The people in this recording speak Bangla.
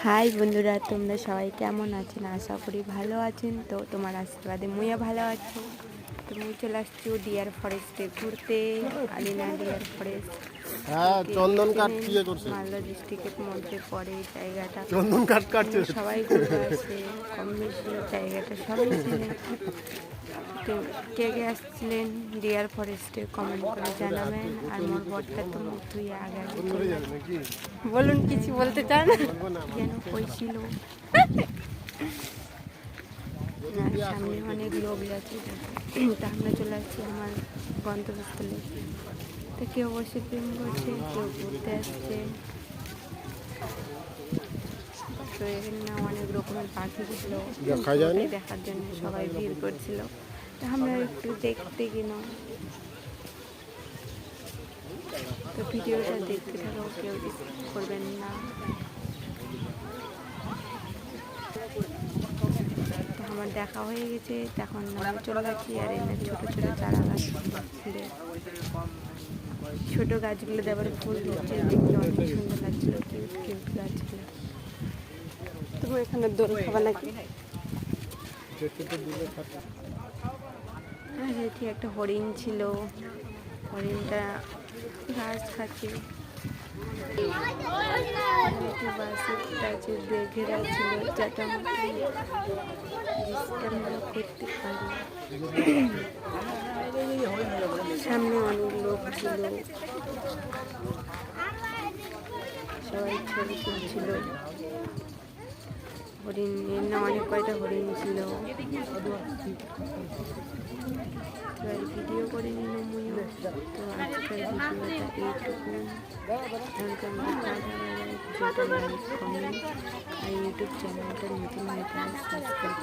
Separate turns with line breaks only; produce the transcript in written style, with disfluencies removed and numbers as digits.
হাই বন্ধুরা, তোমরা সবাই কেমন আছেন? আশা করি ভালো আছেন। তো তোমার আশীর্বাদে মুইও ভালো আছো। তো মুই চলে আসছি ডিয়ার ফরেস্টে ঘুরতে। আলিনা ডিয়ার ফরেস্ট
চন্দন কাঠ ইয়ে করছে,
মালদা ডিস্ট্রিক্টের মধ্যে পড়ে এই জায়গাটা।
চন্দন কাঠ কাটছে
সবাই ঘুরতে আসে, কম বেশি জায়গাটা সবাই চেনে। তো কে কে আসছিলেন ডিয়ার ফরেস্টে কমেন্ট করে জানাবেন। আর মোর বরটা তো মুখ ধুয়ে আগে বলুন, কিছু বলতে চান যেন কইছিল। সামনে অনেক লোক যাচ্ছে, তা আমরা চলে আসছি আমার গন্তব্যস্থলে। তো কেউ বসে প্রেম করছে, কেউ ঘুরতে আসছে। তো এখানে না অনেক রকমের পাখি ছিল, দেখার জন্য সবাই ভিড় করছিল। তো আমরা একটু দেখতে গেলাম। তো ভিডিওটা দেখতে থাকো, কেউ করবেন না। তো আমার দেখা হয়ে গেছে, তখন আমরা চলে যাচ্ছি। আর এখানে ছোটো ছোটো চারা গাছ ছিল, ছোটো গাছগুলো আবার ফুল হচ্ছে, দেখতে অনেক সুন্দর লাগছিল। কিউট কিউট গাছগুলো। তবু এখানে দোল খাওয়া নাকি। হ্যাঁ, সেটি একটা হরিণ ছিল, হরিণটা ঘাস খাচ্ছে। বাসের কাছে ঘেরা ছিল, যাতে আমরা করতে পারি। সামনে অনেক লোক ছিল, সবাই ছবি তুলছিল। হরিণ না, অনেক কয়টা হরিণ ছিল। ভিডিও করে নিল মুইও। তো আজকের ভিডিওটা এইটুকু। ভিডিওটা লাইক, কমেন্ট আর ইউটিউব চ্যানেলটা নতুন হয়ে সাবস্ক্রাইব